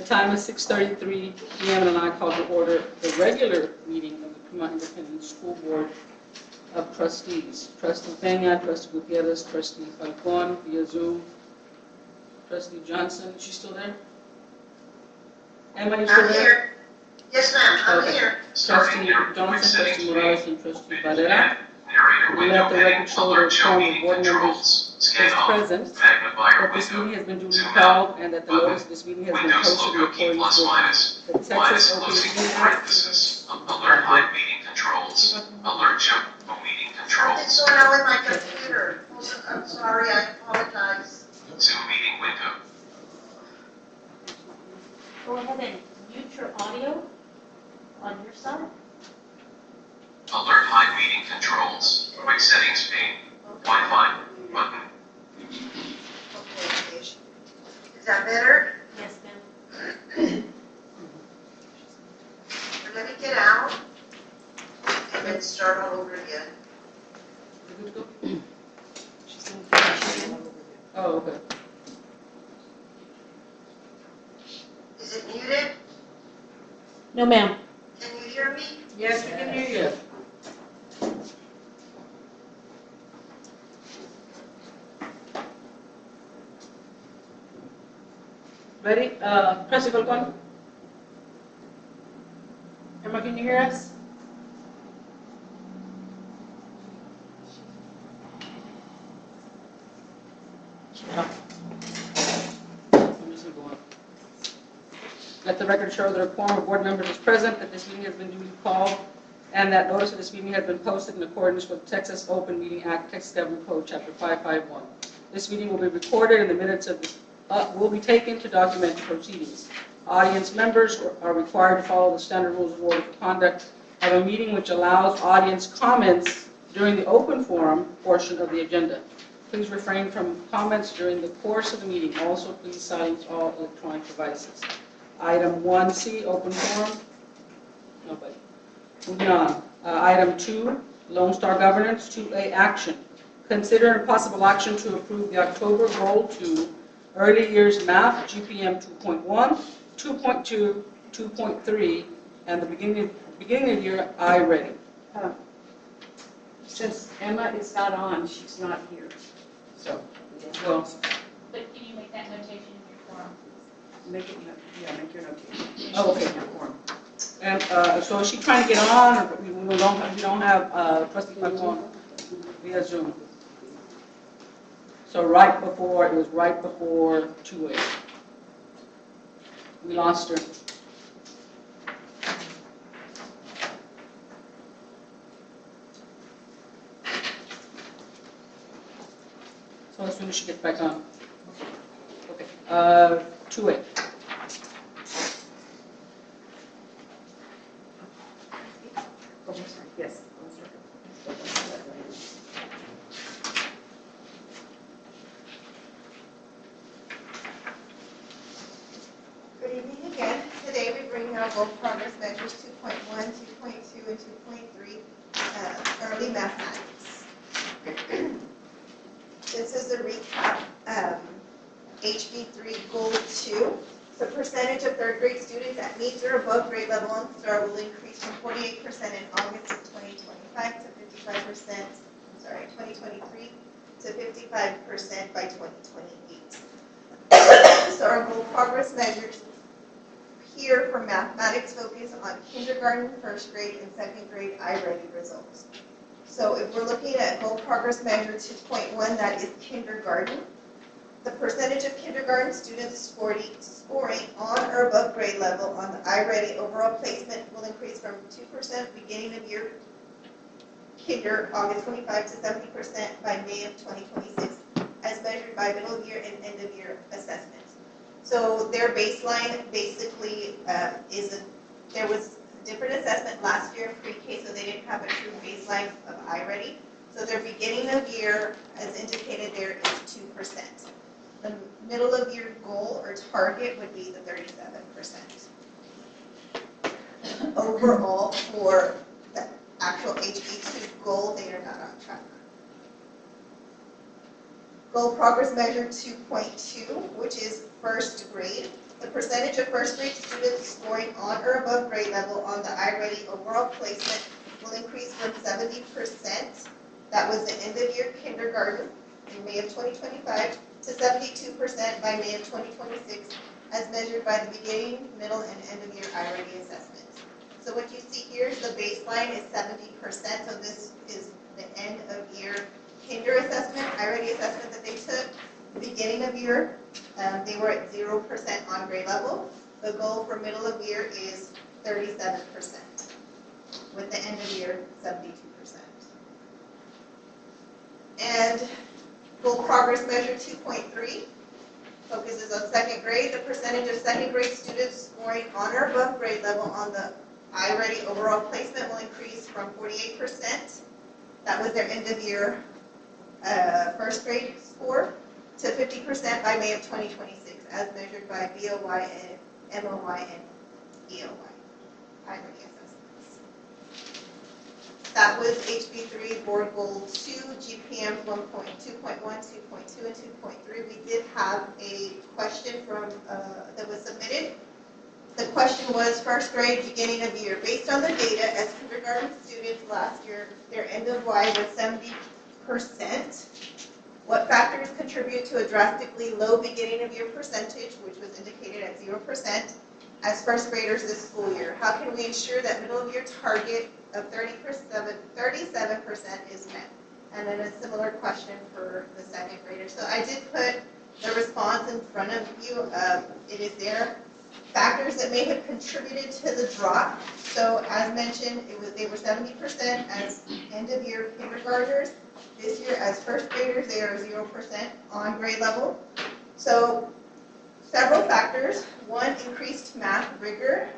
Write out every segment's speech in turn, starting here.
time is 6:33 p.m. and I call to order the regular meeting of the Premont Independent School Board of Trustees. Trustee Peña, Trustee Gutierrez, Trustee Falcon via Zoom, Trustee Johnson. Is she still there? Emma, you still I'm there? here. Yes, ma'am, I'm Okay. here. Trustee Johnson, Trustee Morales, and Trustee Varela. Let the record show that the quorum of board members is present, that this meeting has been duly called, and that the notice of this meeting has been posted in accordance with the Texas Open Meeting Act. Alert hide meeting controls. Alert show meeting controls. Something's going on with my computer. I'm sorry, I apologize. Zoom meeting window. Go ahead and mute your audio on your side. Alert hide meeting controls. Quick settings pane. Wi-Fi button. Okay. Is that better? Yes, ma'am. Let me get out and then start all over again. You good to go? Oh, okay. Is it muted? No, ma'am. Can you hear me? Yes, we can hear you. Ready? Trustee Falcon? Emma, can you hear us? No. I'm just gonna go on. Let the record show that a quorum of board members is present, that this meeting has been duly called, and that notice of this meeting has been posted in accordance with Texas Open Meeting Act, Texas Government Code, Chapter 551. This meeting will be recorded, and the minutes of this will be taken to document the proceedings. Audience members are required to follow the standard rules of order for conduct of a meeting, which allows audience comments during the open forum portion of the agenda. Please refrain from comments during the course of the meeting. Also, please silence all electronic devices. Item 1C, open forum. Nobody. Moving on. Item 2, Lone Star Governance. 2A, action. Consider and possible action to approve the October Goal 2 Early Years Math GPM 2.1, 2.2, 2.3, and the beginning of year I-Ready. Since Emma is not on, she's not here. So, Well, But can you make that notation in your form? make it, make your notation. oh, okay. And so is she trying to get on, or we don't have Trustee Falcon via Zoom? So it was right before 2A. We lost her. So as soon as she gets back on. Okay, 2A. Oh, sorry, yes. Good evening again. Today we bring our goal progress measures 2.1, 2.2, and 2.3 early mathematics. This is a recap. HB3 Goal 2. The percentage of third grade students that meet or above grade level on STAR will increase from 48% in August of 2025 to 55%, 2023 to 55% by 2028. So our goal progress measures here for mathematics focus on kindergarten, first grade, and second grade I-Ready results. So if we're looking at goal progress measure 2.1, that is kindergarten. The percentage of kindergarten students scoring on or above grade level on the I-Ready overall placement will increase from 2% beginning of year kinder, August 25 to 70% by May of 2026, as measured by middle of year and end of year assessments. So their baseline basically there was a different assessment last year in pre-K, so they didn't have a true baseline of I-Ready. So their beginning of year, as indicated there, is 2%. The middle of year goal or target would be the 37%. Overall, for the actual HB2 goal, they are not on track. Goal progress measure 2.2, which is first grade. The percentage of first grade students scoring on or above grade level on the iReady overall placement will increase from 70%, that was the end of year kindergarten in May of 2025, to 72% by May of 2026, as measured by the beginning, middle, and end of year iReady assessments. So what you see here is the baseline is 70%, so this is the end of year kinder assessment, iReady assessment that they took. Beginning of year, they were at 0% on grade level. The goal for middle of year is 37%, with the end of year 72%. And goal progress measure 2.3 focuses on second grade. The percentage of second grade students scoring on or above grade level on the iReady overall placement will increase from 48%, that was their end of year first grade score, to 50% by May of 2026, as measured by BOY, and MOY, and EOY, iReady assessments. That was HB3 Board Goal 2, GPM 1.2.1, 2.2, and 2.3. We did have a question from that was submitted. The question was first grade, beginning of year. Based on the data, as kindergarten students last year, their end of Y was 70%. What factors contribute to a drastically low beginning of year percentage, which was indicated at 0%, as first graders this school year? How can we ensure that middle of year target of 37% is met? And then a similar question for the second graders. So I did put the response in front of you. It is there. Factors that may have contributed to the drop. So as mentioned, they were 70% as end of year kindergartners. This year as first graders, they are 0% on grade level. So several factors. One, increased math rigor.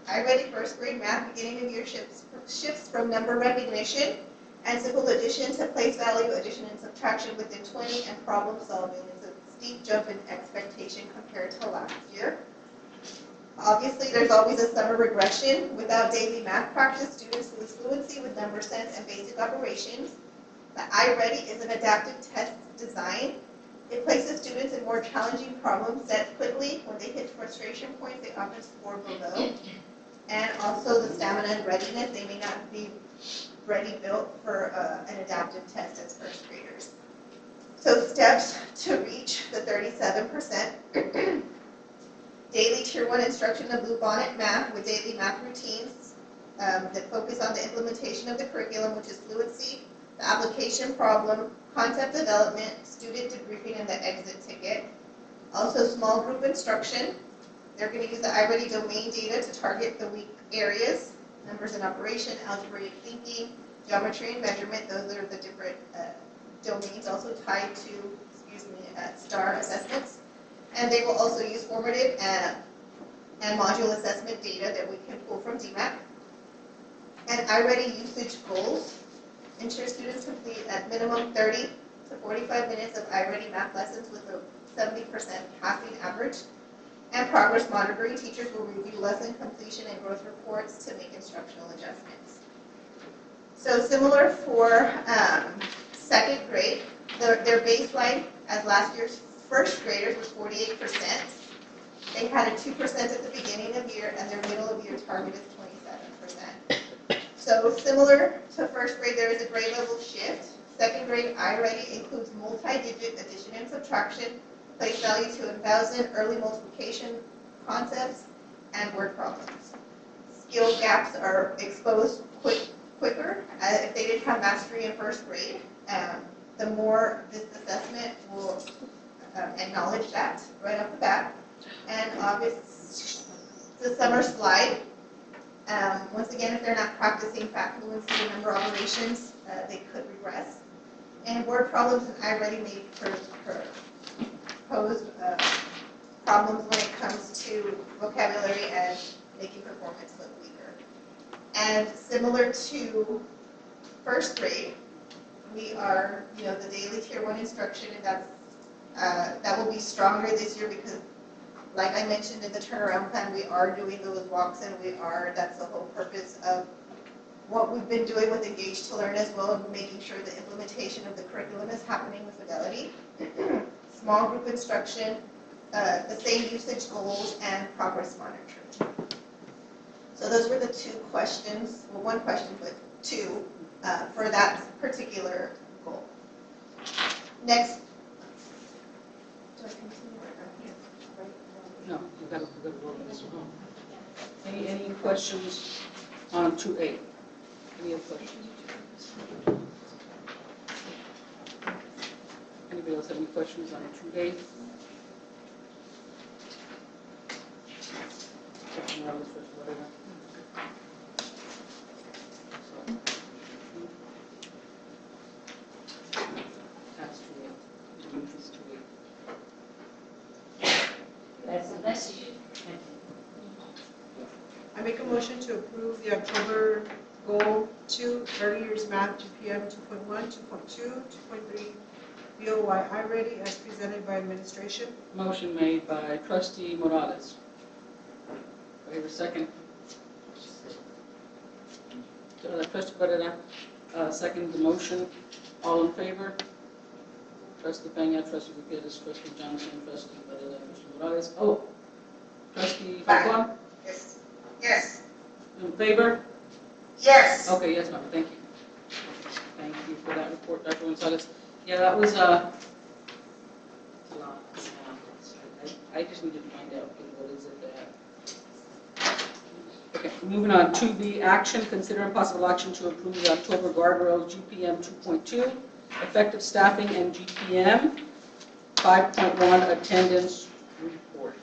iReady first grade math beginning of year shifts from number recognition and simple addition to place value, addition and subtraction within 20, and problem solving. It's a steep jump in expectation compared to last year. Obviously, there's always a summer regression. Without daily math practice, students lose fluency with number sense and basic operations. The iReady is an adaptive test design. It places students in more challenging problem sets quickly. When they hit frustration points, they often score below. And also the stamina and readiness, they may not be ready built for an adaptive test as first graders. So steps to reach the 37%. Daily Tier 1 instruction of Bluebonnet Math with daily math routines that focus on the implementation of the curriculum, which is fluency, the application problem, concept development, student debriefing, and the exit ticket. Also small group instruction. They're going to use the iReady domain data to target the weak areas, numbers and operation, algebraic thinking, geometry and measurement. Those are the different domains also tied to, STAR assessments. And they will also use formative and module assessment data that we can pull from DMAC. And iReady usage goals. Ensure students complete at minimum 30 to 45 minutes of iReady math lessons with a 70% passing average. And progress monitoring. Teachers will review lesson completion and growth reports to make instructional adjustments. So similar for second grade, their baseline as last year's first graders was 48%. They had a 2% at the beginning of year, and their middle of year target is 27%. So similar to first grade, there is a grade level shift. Second grade iReady includes multi-digit addition and subtraction, place value to 1,000, early multiplication concepts, and word problems. Skill gaps are exposed quicker if they didn't have mastery in first grade. The more this assessment will acknowledge that right off the bat. And obviously, the summer slide. Once again, if they're not practicing fact fluency and number operations, they could regress. And word problems in iReady may pose problems when it comes to vocabulary and making performance look weaker. And similar to first grade, we are, the daily Tier 1 instruction, and that will be stronger this year because, like I mentioned in the turnaround plan, we are doing those walks, and that's the whole purpose of what we've been doing with Engage to Learn as well, and making sure the implementation of the curriculum is happening with fidelity. Small group instruction, the same usage goals and progress monitoring. So those were the two questions, well, one question, but two, for that particular goal. Next. Do I continue or no? No, we gotta vote on this one. Any questions on 2A? Any other questions? Anybody else have any questions on 2A? Question Roberts, first, whatever. That's 2A. It's 2A. That's the message. I make a motion to approve the October goal 2, early years math, GPM 2.1, 2.2, 2.3, BOYI ready as presented by administration. Motion made by trustee Morales. Do I have a second? Trustee Barrera, second the motion. All in favor? Trustee Peña, trustee Gutierrez, trustee Johnson, trustee Barrera, trustee Morales. Oh, trustee Falcon, Yes. Yes. in favor? Yes. Okay, yes, ma'am, thank you. Thank you for that report, Dr. Gonzalez. Yeah, that was a lot. I just need to find out, okay, what is it that? Okay, moving on, 2B, action, consider possible action to approve the October guardrails GPM 2.2, effective staffing and GPM 5.1 attendance report.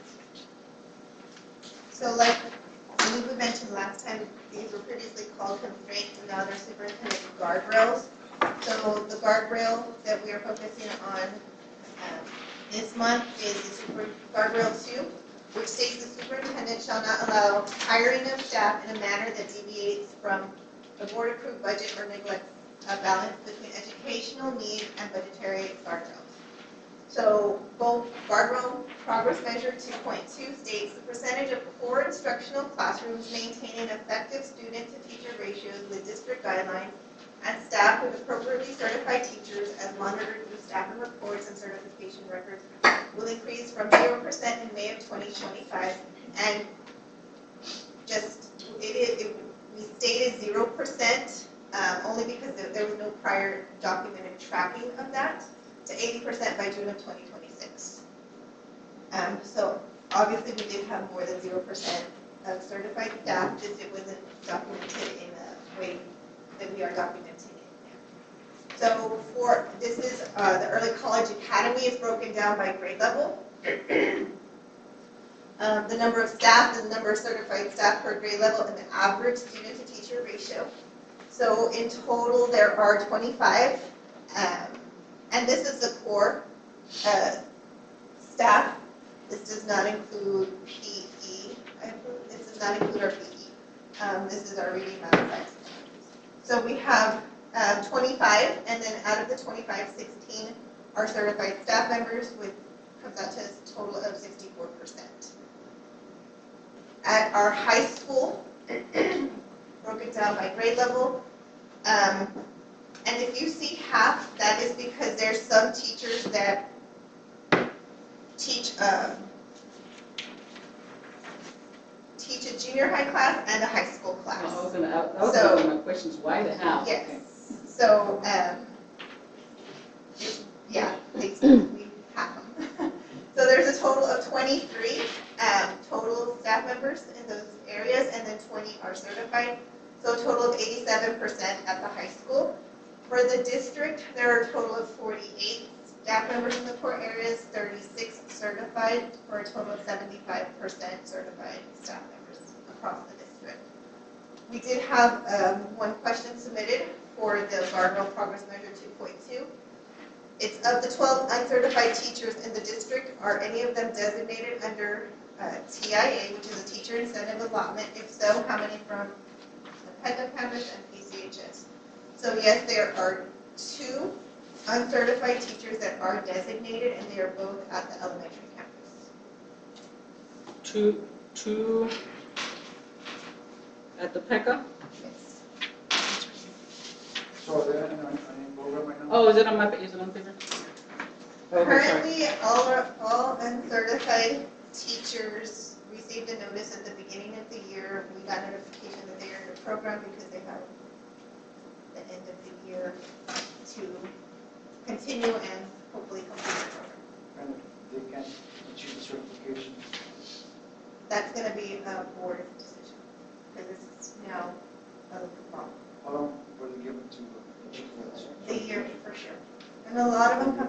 So like I believe we mentioned last time, these were previously called constraints and now they're superintendent guardrails. So the guardrail that we are focusing on this month is the guardrail 2, which states the superintendent shall not allow hiring of staff in a manner that deviates from the board approved budget or neglects a balance between educational need and budgetary guardrails. So both guardrail progress measure 2.2 states the percentage of core instructional classrooms maintaining effective student-to-teacher ratios with district guidelines and staff with appropriately certified teachers as monitored through staffing reports and certification records will increase from 0% in May of 2025. And just, we stated 0% only because there was no prior documented tracking of that, to 80% by June of 2026. So obviously we did have more than 0% of certified staff, just it wasn't documented in the way that we are documenting it now. So this is the Early College Academy is broken down by grade level. The number of staff, the number of certified staff per grade level, and the average student-to-teacher ratio. So in total, there are 25. And this is the core staff. This does not include PE. This does not include our PE. This is our reading, math, science. So we have 25, and then out of the 25, 16 are certified staff members, which comes out to a total of 64%. At our high school, broken down by grade level, and if you see half, that is because there's some teachers that teach a junior high class and a high school class. That was one of my questions, why the half? Yes. Okay. So, yeah, we have them. So there's a total of 23 total staff members in those areas, and then 20 are certified. So a total of 87% at the high school. For the district, there are a total of 48 staff members in the core areas, 36 certified, for a total of 75% certified staff members across the district. We did have one question submitted for the guardrail progress measure 2.2. It's of the 12 uncertified teachers in the district, are any of them designated under TIA, which is a teacher incentive allotment? If so, how many from the PECA campus and PCHS? So yes, there are 2 uncertified teachers that are designated, and they are both at the elementary campus. Two at the PECA? Yes. So then, I mean, program right now? Oh, is it on my, is it on paper? Okay, sorry. Currently, all uncertified teachers received a notice at the beginning of the year. We got notification that they are in the program because they have the end of the year to continue and hopefully complete the program. And they can't achieve the certification. That's going to be a board decision because this is now a law. How long were they given to achieve that? The year for sure. And a lot of them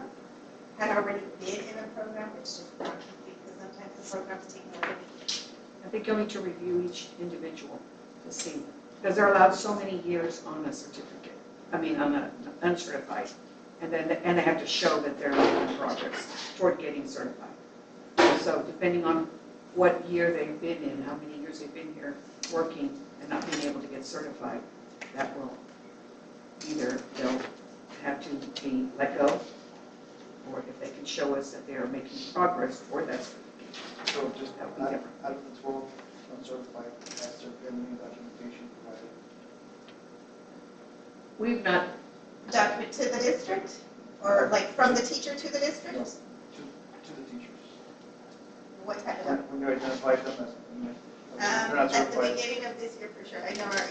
had already been in a program, which just not complete because sometimes the programs take more than a year. I think you'll need to review each individual to see, because they're allowed so many years on a certificate, on an uncertified. And then, they have to show that they're making progress toward getting certified. So depending on what year they've been in, how many years they've been here working and not being able to get certified, that will either they'll have to be let go, or if they can show us that they are making progress toward that certification. So just That would be out different. out of the 12 uncertified, has there been any documentation provided? We've not, Document to the district or like from the teacher to the district? No, to the teachers. What type of When you identify them as, they're not At the certified. beginning of this year, for sure. I know our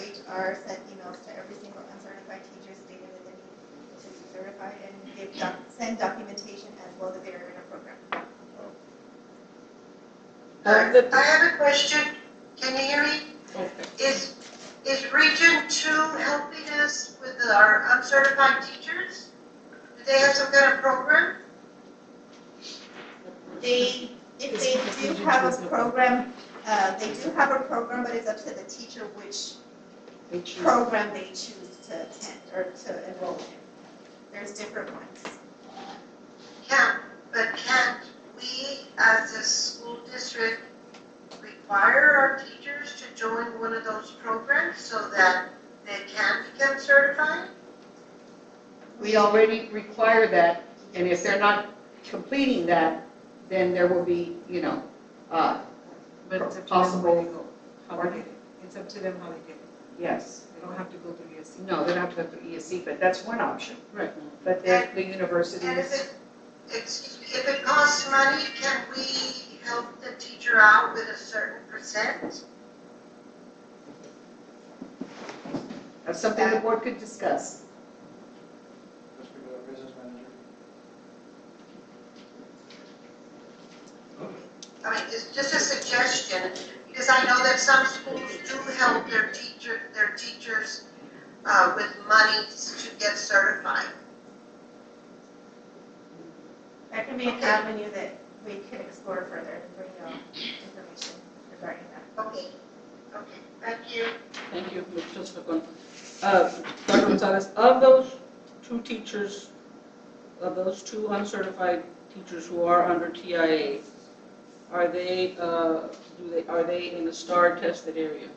HR sent emails to every single uncertified teacher stating that they need to be certified and send documentation as well that they are in a program. I have a question. Can you hear me? Okay. Is Region 2 helping us with our uncertified teachers? Do they have some kind of program? If they do have a program, but it's up to the teacher which they choose. program they choose to attend or to enroll in. There's different ones. Can't we, as a school district, require our teachers to join one of those programs so that they can become certified? We already require that, and if they're not completing that, then there will be, But it's up to them possible, where they go, how they get it. It's up to them how they get it. yes. They don't have to go through ESC. No, they don't have to go through ESC, but that's one option. Right. But the And if universities, if it costs money, can we help the teacher out with a certain percent? that's something the board could discuss. Let's speak to the business manager. I mean, it's just a suggestion, because I know that some schools do help their teachers with money to get certified. That can be an avenue that we can explore further and bring you information regarding that. Okay, thank you. Thank you, Ms. Joseph. Dr. Gonzalez, of those two teachers, of those two uncertified teachers who are under TIA, are they in the STAR tested area?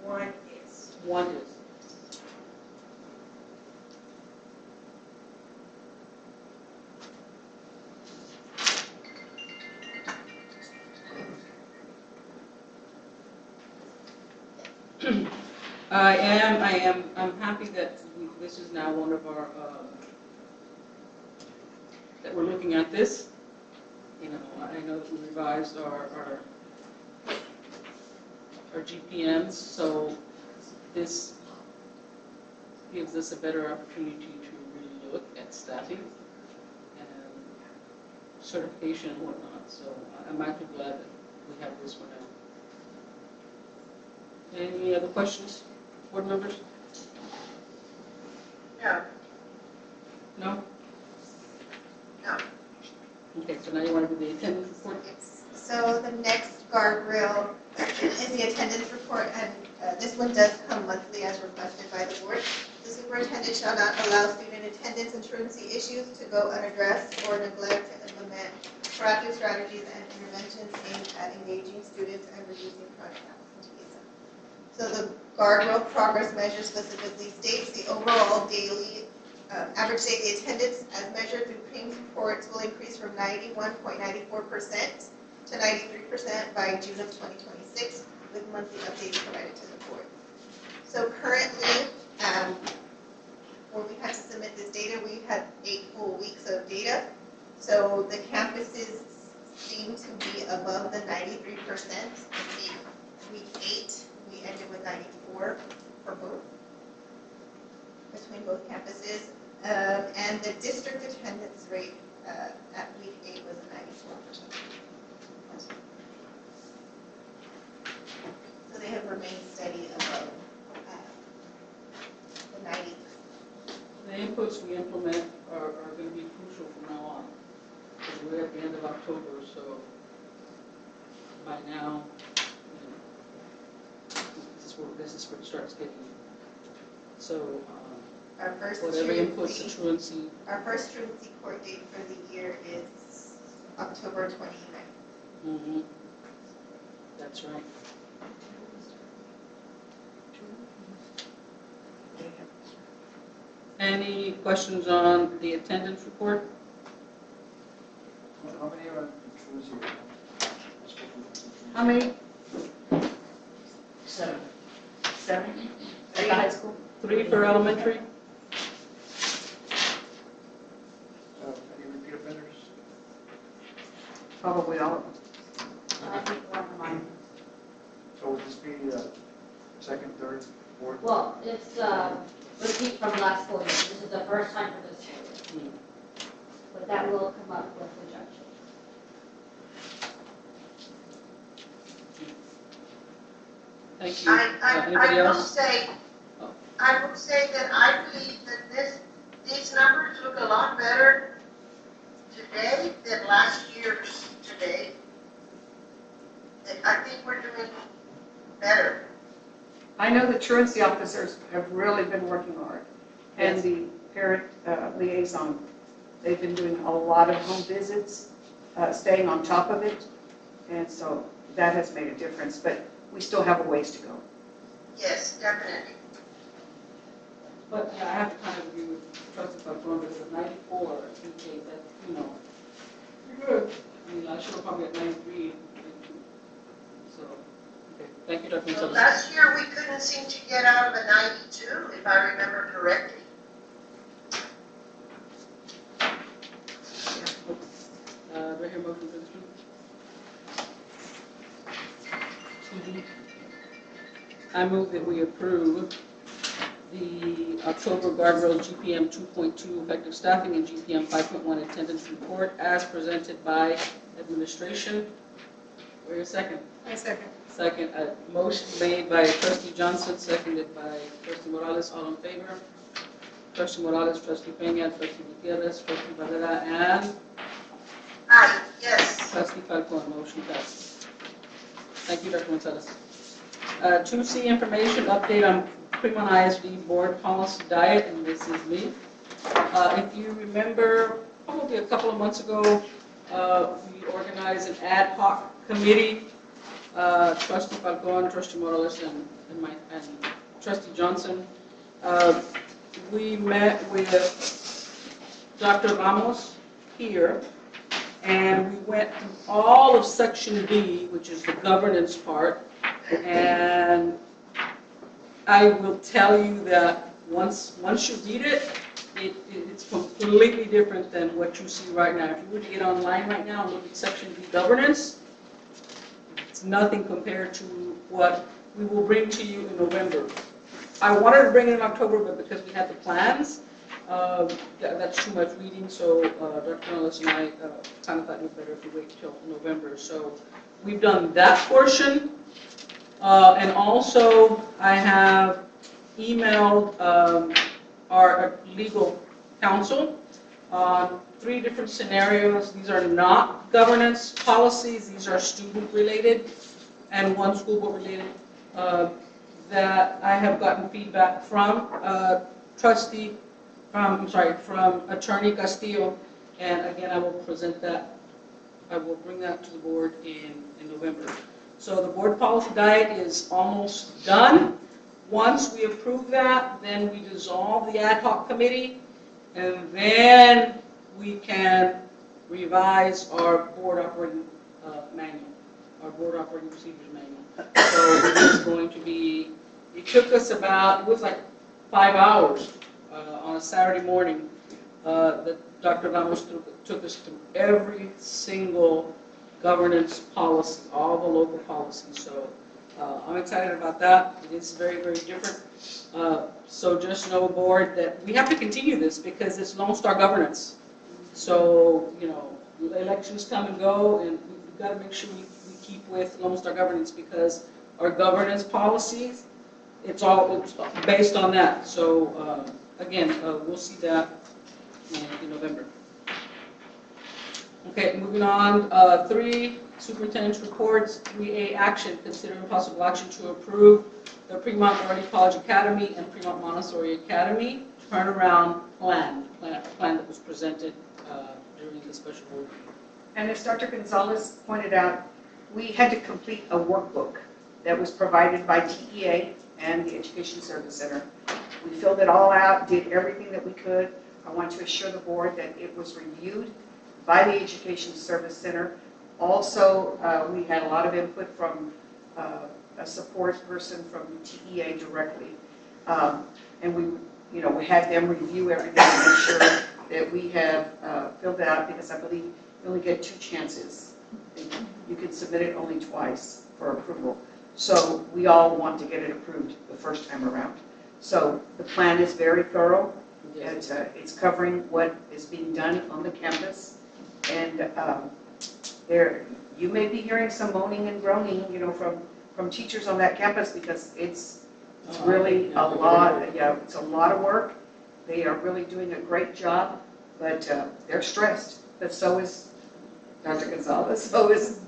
One is. One is. I'm happy that this is now one of our, that we're looking at this. I know that we revised our GPMs, so this gives us a better opportunity to really look at staffing and certification and whatnot. So I'm actually glad that we have this one out. Any other questions, board members? No, No? no. Okay, so now you want to do the attendance report? Yes. So the next guardrail is the attendance report, and this one does come monthly as requested by the board. The superintendent shall not allow student attendance and truancy issues to go unaddressed or neglect to implement proactive strategies and interventions aimed at engaging students and reducing chronic absenteeism. So the guardrail progress measure specifically states the overall daily average daily attendance as measured through PIMS reports will increase from 91.94% to 93% by June of 2026, with monthly updates provided to the board. So currently, when we had to submit this data, we had 8 full weeks So the campuses seem to be above the 93%. Week 8, we ended with 94 for both, between both campuses. And the district attendance rate at week 8 was a 94%. So they have remained steady above the 90. The inputs we implement are going to be crucial from now on. Because we're at the end of October, so by now, you know, this is where it starts getting. So Our first whatever inputs the truancy, truancy, our first truancy court date for the year is October 29th. mm-hmm. That's right. Any questions on the attendance report? How many are in truancy? How many? 7. 7 at the high school? 3 for elementary? Any repeat offenders? Probably all of them. I think one of mine. So would this be second, third, fourth? Well, it's repeat from last school year. This is the first time for this school year. But that will come up with the judge. Thank you. Anybody I will else? say, Oh. I will say that I believe that these numbers look a lot better today than last year's today. I think we're doing better. I know the truancy officers have really been working hard. And Yes. the parent liaison, they've been doing a lot of home visits, staying on top of it. And so that has made a difference, but we still have a ways to go. Yes, definitely. But yeah, I have to kind of agree with Trustee Falcone because at 94, I think that, you know, you're good. I mean, I should have probably at 93, 92. So, okay. Thank you, Dr. Well, Gonzalez. last year, we couldn't seem to get out of a 92, if I remember correctly. Do I hear a motion for this one? I move that we approve the October guardrails GPM 2.2 effective staffing and GPM 5.1 attendance report as presented by administration. Wait a second. I second. Second, a motion made by Trustee Johnson, seconded by Trustee Morales. All in favor? Trustee Morales, Trustee Peña, Trustee Gutierrez, Trustee Valera, and Aye, yes. Trustee Falcone. Motion passes. Thank you, Dr. Gonzalez. 2C information update on Premont ISD board policy diet, and this is me. If you remember, probably a couple of months ago, we organized an ad hoc committee. Trustee Falcone, Trustee Morales, and Trustee Johnson. We met with Dr. Ramos here, and we went through all of Section B, which is the governance part. And I will tell you that once you read it, it's completely different than what you see right now. If you were to get online right now and look at Section B governance, it's nothing compared to what we will bring to you in November. I wanted to bring it in October, but because we had the plans, that's too much reading, so Dr. Morales and I kind of thought it would be better if we wait until November. So we've done that portion. And also, I have emailed our legal counsel on 3 different scenarios. These are not governance policies, these are student related and 1 school board related that I have gotten feedback from from Attorney Castillo. And again, I will present that, I will bring that to the board in November. So the board policy diet is almost done. Once we approve that, then we dissolve the ad hoc committee, and then we can revise our board operating manual, our board operating procedures manual. So it's going to be, it took us about, it was like 5 hours on a Saturday morning. The Dr. Ramos took us through every single governance policy, all the local policies. So I'm excited about that. It is very, very different. So just know, board, that we have to continue this because it's Lone Star governance. So, you know, elections come and go, and we've got to make sure we keep with Lone Star governance because our governance policies, it's based on that. So again, we'll see that in November. Okay, moving on. 3, superintendent's reports. 3A, action. Considering possible action to approve the Premont Early College Academy and Premont Montessori Academy turnaround plan that was presented during the special board meeting. And as Dr. Gonzalez pointed out, we had to complete a workbook that was provided by TEA and the Education Service Center. We filled it all out, did everything that we could. I want to assure the board that it was reviewed by the Education Service Center. Also, we had a lot of input from a support person from TEA directly. And we had them review everything to make sure that we have filled it out, because I believe you only get 2 chances. You can submit it only twice for approval. So we all want to get it approved the first time around. So the plan is very thorough. It's covering what is being done on the campus. And you may be hearing some moaning and groaning, from teachers on that campus, because it's really a lot. Yeah, it's a lot of work. They are really doing a great job, but they're stressed. But so is Dr. Gonzalez.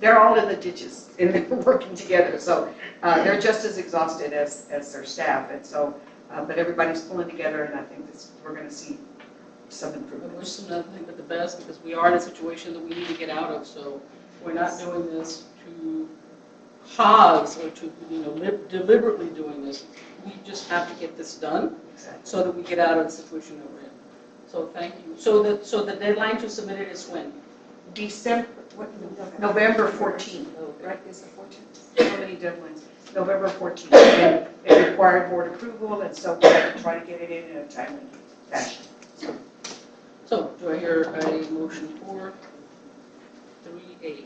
They're all in the ditches and they're working together. So they're just as exhausted as their staff. And so, but everybody's pulling together, and I think we're going to see some improvement. I wish them nothing but the best, because we are in a situation that we need to get out of. So we're not doing this to cause or to, deliberately doing this. We just have to get this done so that we get out of the situation that we're in. So thank you. So the deadline to submit it is when? November 14th, right? Is the 14th? So many deadlines. November 14th. And it required board approval, and so we're going to try to get it in a timely fashion. So do I hear a motion for 3A?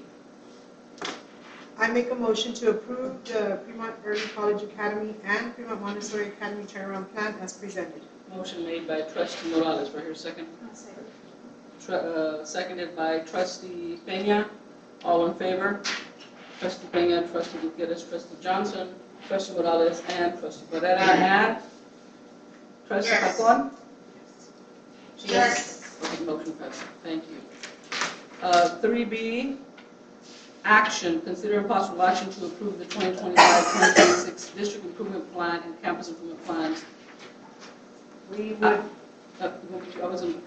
I make a motion to approve the Premont Early College Academy and Premont Montessori Academy turnaround plan as presented. Motion made by Trustee Morales. Do I hear a second? Seconded by Trustee Peña. All in favor? Trustee Peña, Trustee Gutierrez, Trustee Johnson, Trustee Morales, and Trustee Barrera, and Trustee Falcón? Yes. Okay, motion passes. Thank you. 3B, action. Consider possible action to approve the 2025-2026 district improvement plan and campus improvement plans. We would. I wasn't.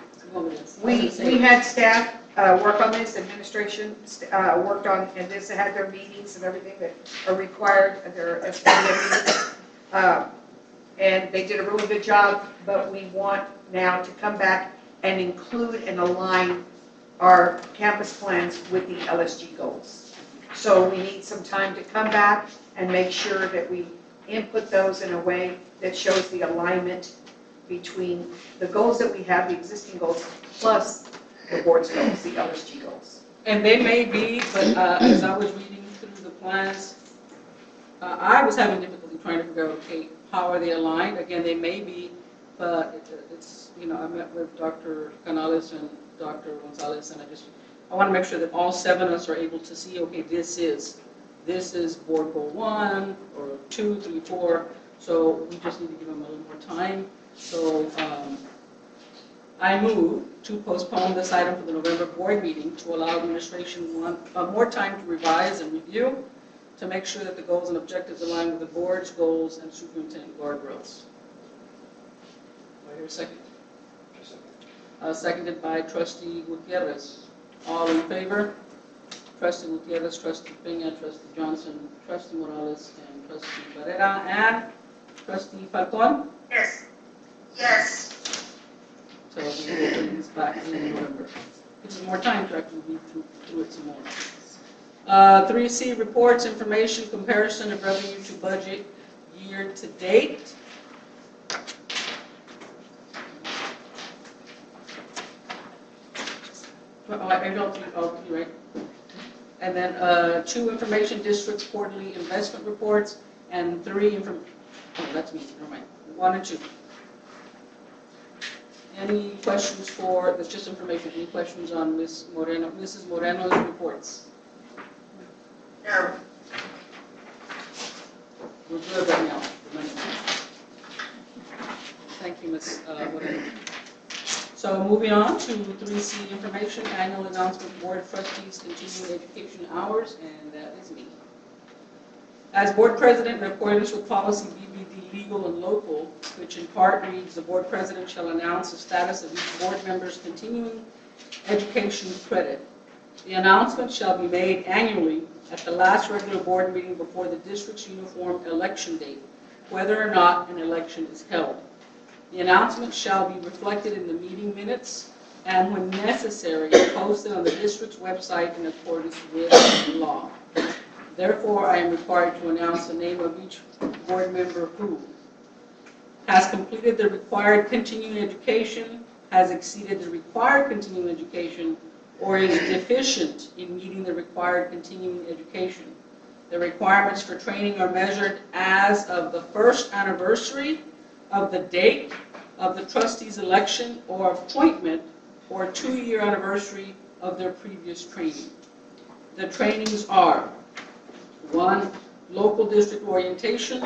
We had staff work on this, administration worked on, and this had their meetings and everything that are required, their SPA meetings. And they did a really good job, but we want now to come back and include and align our campus plans with the LSG goals. So we need some time to come back and make sure that we input those in a way that shows the alignment between the goals that we have, the existing goals, plus the board's goals, the LSG goals. And they may be, but as I was reading through the plans, I was having difficulty trying to figure out, okay, how are they aligned? Again, they may be, but it's, I met with Dr. Canales and Dr. Gonzalez, and I want to make sure that all 7 of us are able to see, okay, this is board goal 1 or 2, 3, 4. So we just need to give them a little more time. So I move to postpone this item for the November board meeting to allow administration more time to revise and review to make sure that the goals and objectives align with the board's goals and superintendent guardrails. Do I hear a second? Seconded by Trustee Gutierrez. All in favor? Trustee Gutierrez, Trustee Peña, Trustee Johnson, Trustee Morales, and Trustee Barrera, and Trustee Falcón? Yes. Yes. So we will bring this back in November. Gives us more time to actually read through it some more. 3C, reports, information, comparison of revenue to budget year to date. I don't think, you're right. And then 2 information district quarterly investment reports, and 3 that's me, never mind, 1 and 2. Any questions for, that's just information, any questions on Mrs. Moreno's reports? No. We're good right now. Thank you, Ms. Moreno. So moving on to 3C information, annual announcement, Board of Trustees continuing education hours, and that is me. As Board President, in accordance with policy BBD legal and local, which in part reads, the Board President shall announce the status of each board member's continuing education credit. The announcement shall be made annually at the last regular board meeting before the district's uniform election date, whether or not an election is held. The announcement shall be reflected in the meeting minutes and, when necessary, posted on the district's website in accordance with law. Therefore, I am required to announce the name of each board member who has completed the required continuing education, has exceeded the required continuing education, or is deficient in meeting the required continuing education. The requirements for training are measured as of the first anniversary of the date of the trustee's election or appointment, or 2-year anniversary of their previous training. The trainings are: 1, local district orientation;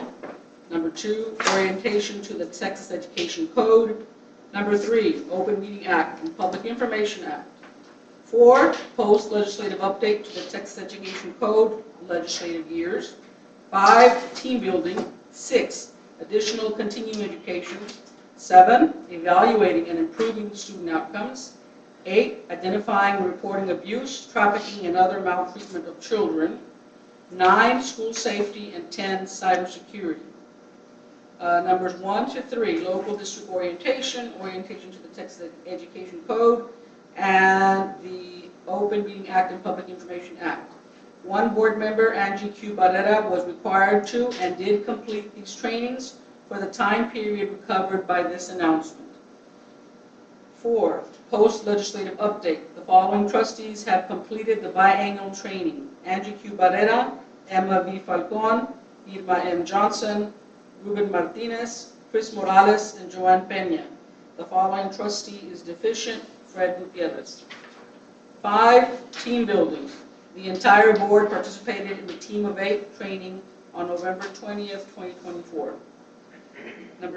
2, orientation to the Texas Education Code; 3, Open Meeting Act and Public Information Act; 4, post-legislative update to the Texas Education Code, legislative years; 5, team building; 6, additional continuing education; 7, evaluating and improving student outcomes; 8, identifying and reporting abuse, trafficking, and other maltreatment of children; 9, school safety; and 10, cybersecurity. Numbers 1 to 3, local district orientation, orientation to the Texas Education Code, and the Open Meeting Act and Public Information Act. 1 board member, Angie Q. Barrera, was required to and did complete these trainings for the time period covered by this announcement. 4, post-legislative update. The following trustees have completed the biannual training: Angie Q. Barrera, Emma V. Falcon, Irma M. Johnson, Ruben Martinez, Chris Morales, and Joanne Pena. The following trustee is deficient: Fred Gutierrez. 5, team building. The entire board participated in the Team of 8 training on November 20th, 2024.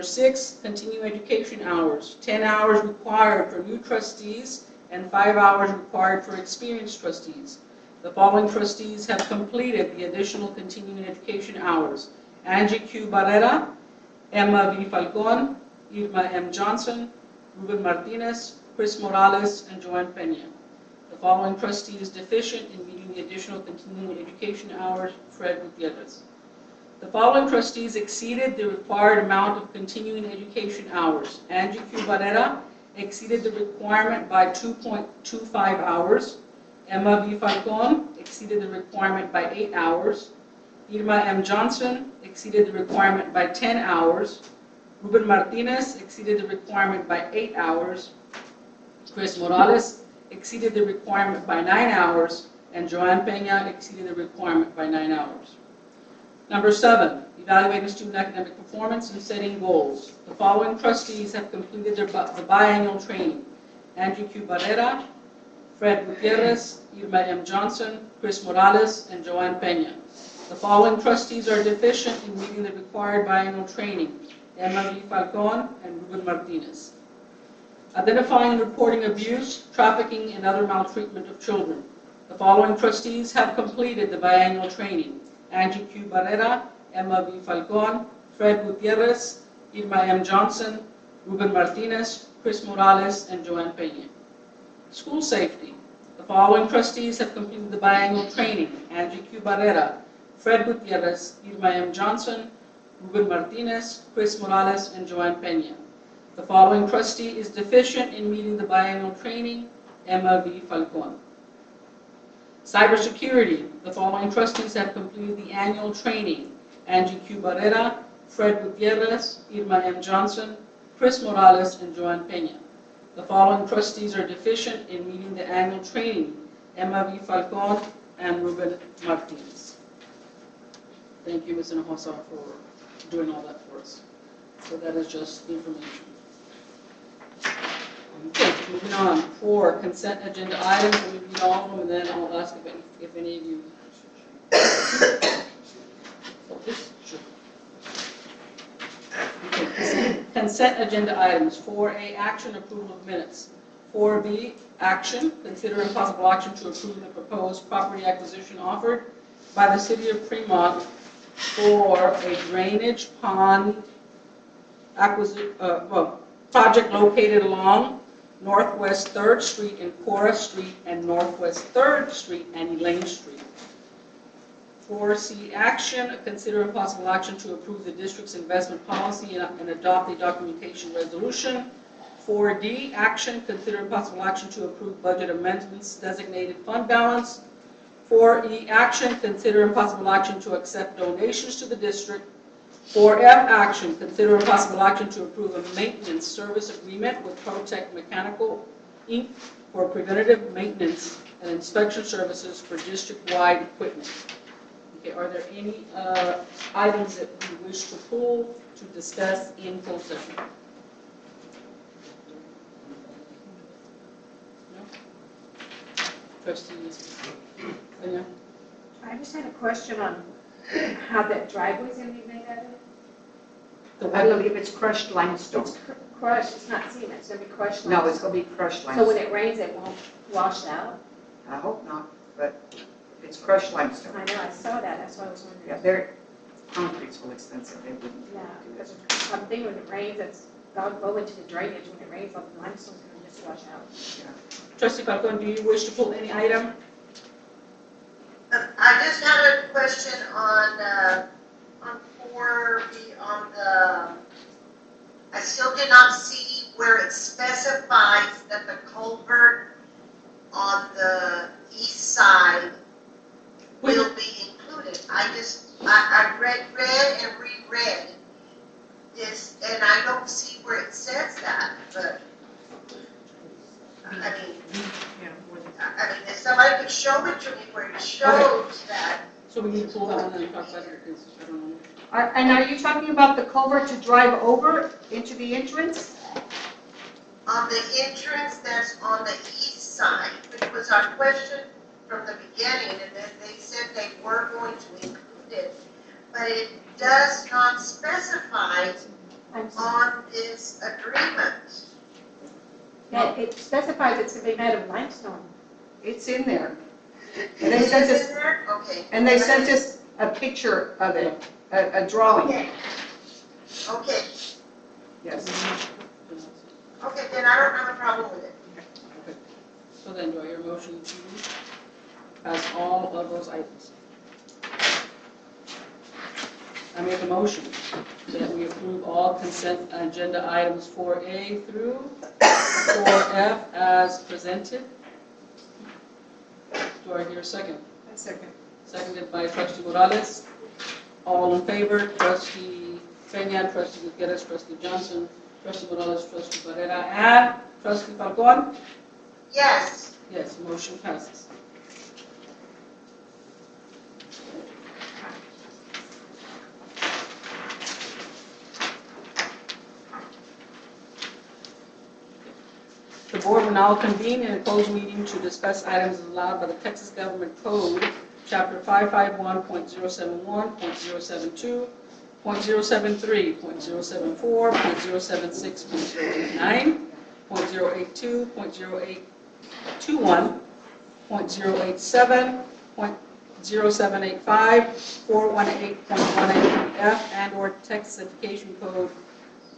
6, continuing education hours. 10 hours required for new trustees and 5 hours required for experienced trustees. The following trustees have completed the additional continuing education hours: Angie Q. Barrera, Emma V. Falcon, Irma M. Johnson, Ruben Martinez, Chris Morales, and Joanne Pena. The following trustee is deficient in meeting the additional continuing education hours: Fred Gutierrez. The following trustees exceeded the required amount of continuing education hours: Angie Q. Barrera exceeded the requirement by 2.25 hours. Emma V. Falcon exceeded the requirement by 8 hours. Irma M. Johnson exceeded the requirement by 10 hours. Ruben Martinez exceeded the requirement by 8 hours. Chris Morales exceeded the requirement by 9 hours. And Joanne Pena exceeded the requirement by 9 hours. 7, evaluating student academic performance and setting goals. The following trustees have completed the biannual training: Angie Q. Barrera, Fred Gutierrez, Irma M. Johnson, Chris Morales, and Joanne Pena. The following trustees are deficient in meeting the required biannual training: Emma V. Falcon and Ruben Martinez. Identifying and reporting abuse, trafficking, and other maltreatment of children. The following trustees have completed the biannual training: Angie Q. Barrera, Emma V. Falcon, Fred Gutierrez, Irma M. Johnson, Ruben Martinez, Chris Morales, and Joanne Pena. School safety. The following trustees have completed the biannual training: Angie Q. Barrera, Fred Gutierrez, Irma M. Johnson, Ruben Martinez, Chris Morales, and Joanne Pena. The following trustee is deficient in meeting the biannual training: Emma V. Falcon. Cybersecurity. The following trustees have completed the annual training: Angie Q. Barrera, Fred Gutierrez, Irma M. Johnson, Chris Morales, and Joanne Pena. The following trustees are deficient in meeting the annual training: Emma V. Falcon and Ruben Martinez. Thank you, Ms. Hinojosa, for doing all that for us. So that is just information. Okay, moving on. 4, consent agenda items. Let me read all of them, and then I'll ask if any of you. Okay, consent agenda items. 4A, action, approval of minutes. 4B, action, consider impossible action to approve the proposed property acquisition offered by the city of Premont for a drainage pond project located along Northwest 3rd Street and Cora Street and Northwest 3rd Street and Elaine Street. 4C, action, consider impossible action to approve the district's investment policy and adopt a documentation resolution. 4D, action, consider impossible action to approve budget amendments, designated fund balance. 4E, action, consider impossible action to accept donations to the district. 4F, action, consider impossible action to approve a maintenance service agreement with ProTech Mechanical, Inc. for preventative maintenance and inspection services for district-wide equipment. Okay, are there any items that you wish to pull to discuss in closed session? No? Trustees? Anya? I just had a question on how that driveway's gonna be made out of. I believe it's crushed limestone. It's crushed, it's not cement, it's gonna be crushed. No, it's gonna be crushed So when limestone. it rains, it won't wash out? I hope not, but it's crushed limestone. I know, I saw that, that's why I was Yeah, wondering. concrete's so expensive, they wouldn't. Yeah, because I'm thinking when it rains, that'll go into the drainage, when it rains, the limestone's gonna just wash out. Trustee Falcon, do you wish to pull any item? I just had a question on 4B on the, I still did not see where it specifies that the culvert on the east side will be included. I read and reread this, and I don't see where it says that, but, I mean, if somebody could show it to me where it shows that. So we need to pull that one and talk about it, because I don't know. And are you talking about the culvert to drive over into the entrance? On the entrance that's on the east side, which was our question from the beginning, and then they said they were going to include it, but it does not specify on this agreement. No, it specifies it's gonna be made of limestone. It's in there. Is And they it sent in us, there? Okay. and they sent us a picture of it, a drawing. Okay, Yes. okay, then I don't have a problem with it. Okay. So then, do I hear a motion to pass all of those items? I make a motion that we approve all consent agenda items 4A through 4F as presented. Do I hear a second? I second. Seconded by Trustee Morales. All in favor, Trustee Peña, Trustee Gutierrez, Trustee Johnson, Trustee Morales, Trustee Barrera, and Trustee Falcon? Yes, Yes, motion passes. The board will now convene in a closed meeting to discuss items allowed by the Texas Government Code, Chapter 551.071, .072, .073, .074, .076, .089, .082, .0821, .087, .0785, 418.183F, and/or Texas Education Code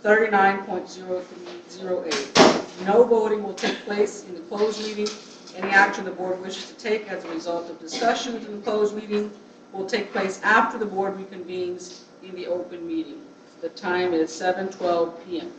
39.0308. No voting will take place in the closed meeting. Any action the board wishes to take as a result of discussions in the closed meeting will take place after the board reconvenes in the open meeting. The time is 7:12 p.m.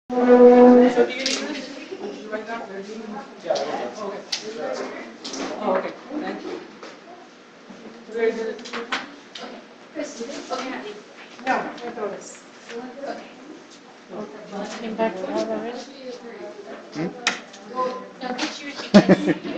So do you need this? Did you write that? Yeah, I will. Okay. Oh, okay, thank you. Very good. Chris, you didn't okay. No, I throw this. Came back from all already? Well, no, get yours, you can.